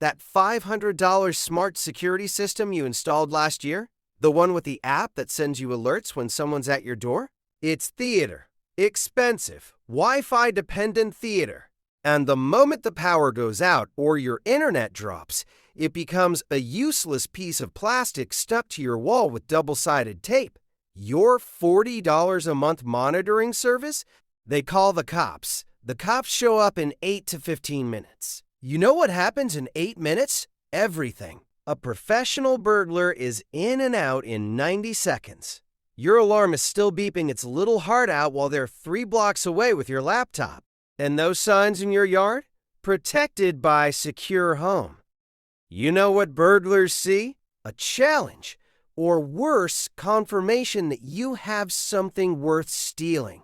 That $500 smart security system you installed last year? The one with the app that sends you alerts when someone's at your door? It's theater. Expensive, Wi-Fi dependent theater. And the moment the power goes out or your internet drops, it becomes a useless piece of plastic stuck to your wall with double-sided tape. Your $40 a month monitoring service? They call the cops. The cops show up in 8 to 15 minutes. You know what happens in 8 minutes? Everything. A professional burglar is in and out in 90 seconds. Your alarm is still beeping its little heart out while they're 3 blocks away with your laptop. And those signs in your yard? Protected by Secure Home. You know what burglars see? A challenge, or worse, confirmation that you have something worth stealing.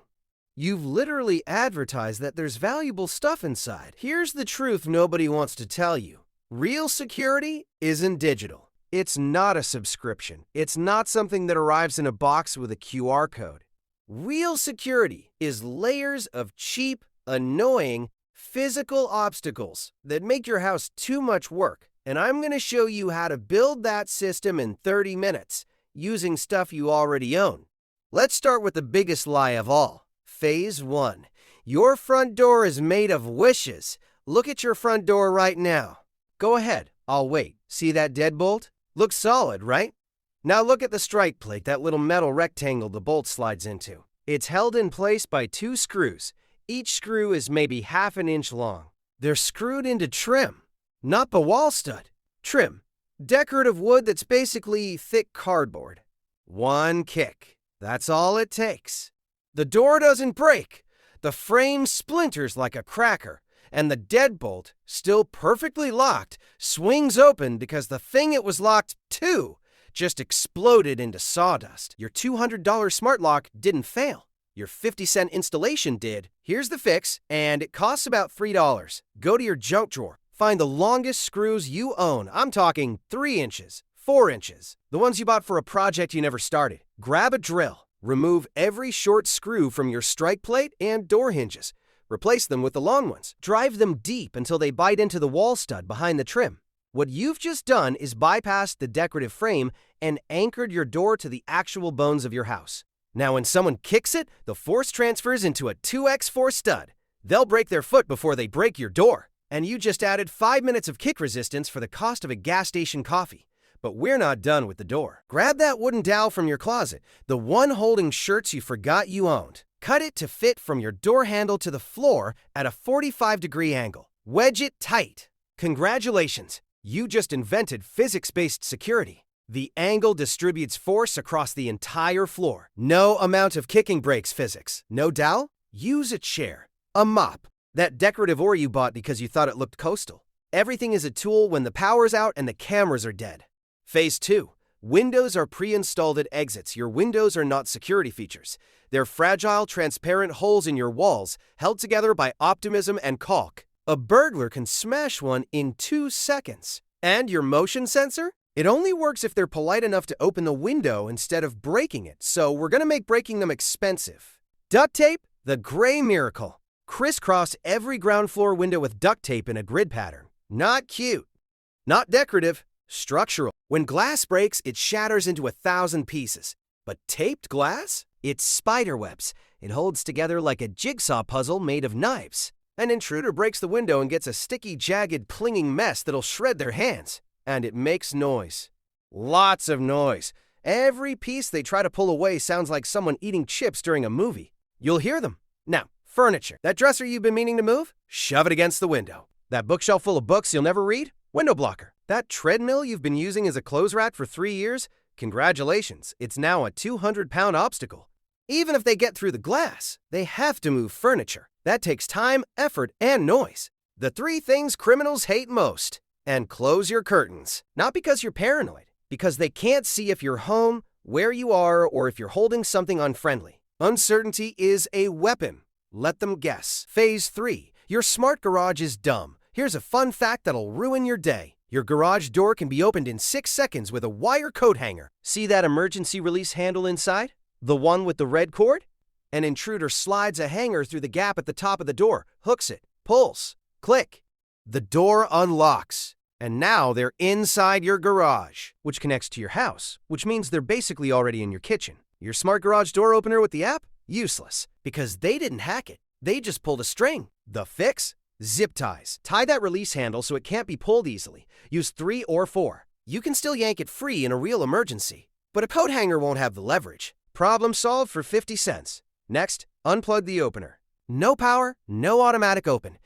You've literally advertised that there's valuable stuff inside. Here's the truth nobody wants to tell you. Real security isn't digital. It's not a subscription. It's not something that arrives in a box with a QR code. Real security is layers of cheap, annoying, physical obstacles that make your house too much work. And I'm going to show you how to build that system in 30 minutes using stuff you already own. Let's start with the biggest lie of all. Phase 1. Your front door is made of wishes. Look at your front door right now. Go ahead, I'll wait. See that deadbolt? Looks solid, right? Now look at the strike plate, that little metal rectangle the bolt slides into. It's held in place by 2 screws. Each screw is maybe ½ an inch long. They're screwed into trim, not the wall stud. Trim, decorative wood that's basically thick cardboard. One kick. That's all it takes. The door doesn't break. The frame splinters like a cracker. And the deadbolt, still perfectly locked, swings open because the thing it was locked to just exploded into sawdust. Your $200 smart lock didn't fail. Your 50-cent installation did. Here's the fix, and it costs about $3. Go to your junk drawer. Find the longest screws you own. I'm talking 3 inches, 4 inches. The ones you bought for a project you never started. Grab a drill. Remove every short screw from your strike plate and door hinges. Replace them with the long ones. Drive them deep until they bite into the wall stud behind the trim. What you've just done is bypassed the decorative frame and anchored your door to the actual bones of your house. Now when someone kicks it, the force transfers into a 2x4 stud. They'll break their foot before they break your door. And you just added 5 minutes of kick resistance for the cost of a gas station coffee. But we're not done with the door. Grab that wooden dowel from your closet, the one holding shirts you forgot you owned. Cut it to fit from your door handle to the floor at a 45-degree angle. Wedge it tight. Congratulations, you just invented physics-based security. The angle distributes force across the entire floor. No amount of kicking breaks physics. No dowel? Use a chair, a mop, that decorative oar you bought because you thought it looked coastal. Everything is a tool when the power's out and the cameras are dead. Phase 2. Windows are pre-installed at exits. Your windows are not security features. They're fragile, transparent holes in your walls, held together by optimism and caulk. A burglar can smash one in 2 seconds. And your motion sensor? It only works if they're polite enough to open the window instead of breaking it, so we're going to make breaking them expensive. Duct tape? The gray miracle. Crisscross every ground floor window with duct tape in a grid pattern. Not cute. Not decorative. Structural. When glass breaks, it shatters into 1,000 pieces. But taped glass? It's spider webs. It holds together like a jigsaw puzzle made of knives. An intruder breaks the window and gets a sticky, jagged, clinging mess that'll shred their hands. And it makes noise. Lots of noise. Every piece they try to pull away sounds like someone eating chips during a movie. You'll hear them. Now, furniture. That dresser you've been meaning to move? Shove it against the window. That bookshelf full of books you'll never read? Window blocker. That treadmill you've been using as a clothes rack for 3 years? Congratulations, it's now a 200-pound obstacle. Even if they get through the glass, they have to move furniture. That takes time, effort, and noise. The 3 things criminals hate most. And close your curtains. Not because you're paranoid, because they can't see if you're home, where you are, or if you're holding something unfriendly. Uncertainty is a weapon. Let them guess. Phase 3. Your smart garage is dumb. Here's a fun fact that'll ruin your day. Your garage door can be opened in 6 seconds with a wire coat hanger. See that emergency release handle inside? The one with the red cord? An intruder slides a hanger through the gap at the top of the door, hooks it, pulls, click. The door unlocks. And now they're inside your garage, which connects to your house, which means they're basically already in your kitchen. Your smart garage door opener with the app? Useless, because they didn't hack it. They just pulled a string. The fix? Zip ties. Tie that release handle so it can't be pulled easily. Use 3 or 4. You can still yank it free in a real emergency, but a coat hanger won't have the leverage. Problem solved for 50 cents. Next, unplug the opener. No power, no automatic open.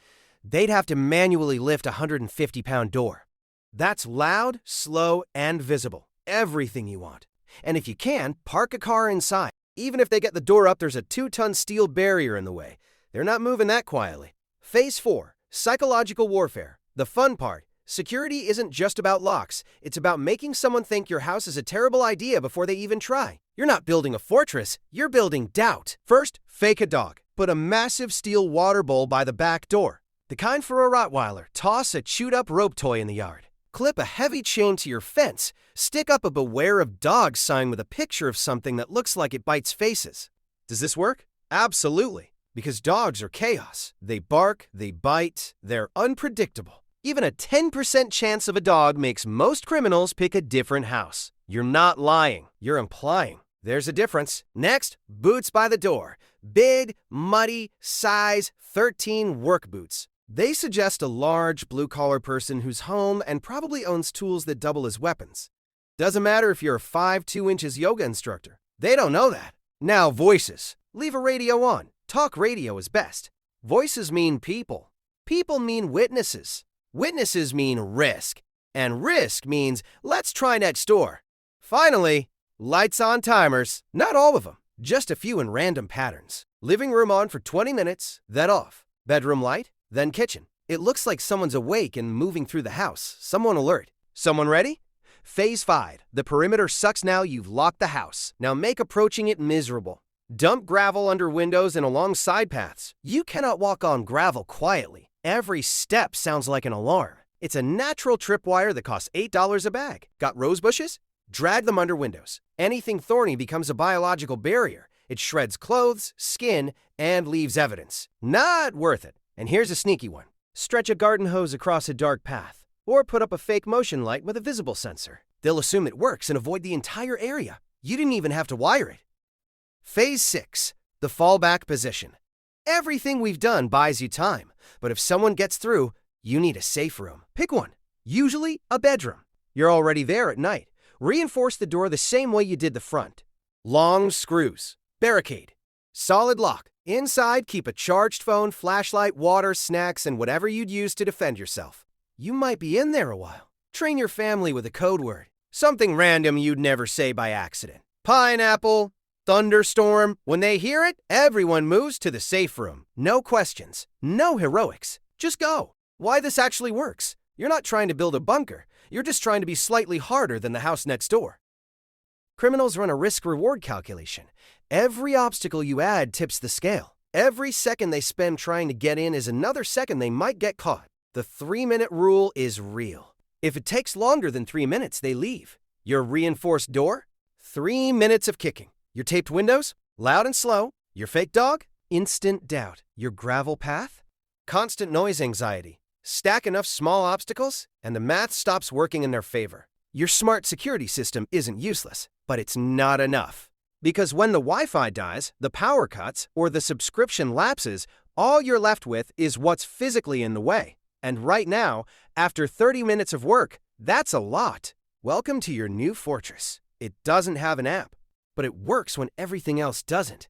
They'd have to manually lift a 150-pound door. That's loud, slow, and visible. Everything you want. And if you can, park a car inside. Even if they get the door up, there's a 2-ton steel barrier in the way. They're not moving that quietly. Phase 4, psychological warfare. The fun part. Security isn't just about locks. It's about making someone think your house is a terrible idea before they even try. You're not building a fortress, you're building doubt. First, fake a dog. Put a massive steel water bowl by the back door. The kind for a Rottweiler. Toss a chewed-up rope toy in the yard. Clip a heavy chain to your fence. Stick up a beware of dogs sign with a picture of something that looks like it bites faces. Does this work? Absolutely. Because dogs are chaos. They bark, they bite, they're unpredictable. Even a 10% chance of a dog makes most criminals pick a different house. You're not lying, you're implying. There's a difference. Next, boots by the door. Big, muddy, size 13 work boots. They suggest a large, blue-collar person who's home and probably owns tools that double as weapons. Doesn't matter if you're a 5'2" yoga instructor. They don't know that. Now, voices. Leave a radio on. Talk radio is best. Voices mean people. People mean witnesses. Witnesses mean risk. And risk means, let's try next door. Finally, lights on timers. Not all of them, just a few in random patterns. Living room on for 20 minutes, then off. Bedroom light, then kitchen. It looks like someone's awake and moving through the house. Someone alert. Someone ready? Phase 5. The perimeter sucks now you've locked the house. Now make approaching it miserable. Dump gravel under windows and along side paths. You cannot walk on gravel quietly. Every step sounds like an alarm. It's a natural tripwire that costs $8 a bag. Got rose bushes? Drag them under windows. Anything thorny becomes a biological barrier. It shreds clothes, skin, and leaves evidence. Not worth it. And here's a sneaky one. Stretch a garden hose across a dark path. Or put up a fake motion light with a visible sensor. They'll assume it works and avoid the entire area. You didn't even have to wire it. Phase 6. The fallback position. Everything we've done buys you time. But if someone gets through, you need a safe room. Pick one. Usually a bedroom. You're already there at night. Reinforce the door the same way you did the front. Long screws. Barricade. Solid lock. Inside, keep a charged phone, flashlight, water, snacks, and whatever you'd use to defend yourself. You might be in there a while. Train your family with a code word. Something random you'd never say by accident. Pineapple. Thunderstorm. When they hear it, everyone moves to the safe room. No questions. No heroics. Just go. Why this actually works. You're not trying to build a bunker. You're just trying to be slightly harder than the house next door. Criminals run a risk-reward calculation. Every obstacle you add tips the scale. Every second they spend trying to get in is another second they might get caught. The 3-minute rule is real. If it takes longer than 3 minutes, they leave. Your reinforced door? 3 minutes of kicking. Your taped windows? Loud and slow. Your fake dog? Instant doubt. Your gravel path? Constant noise anxiety. Stack enough small obstacles, and the math stops working in their favor. Your smart security system isn't useless, but it's not enough. Because when the Wi-Fi dies, the power cuts, or the subscription lapses, all you're left with is what's physically in the way. And right now, after 30 minutes of work, that's a lot. Welcome to your new fortress. It doesn't have an app, but it works when everything else doesn't.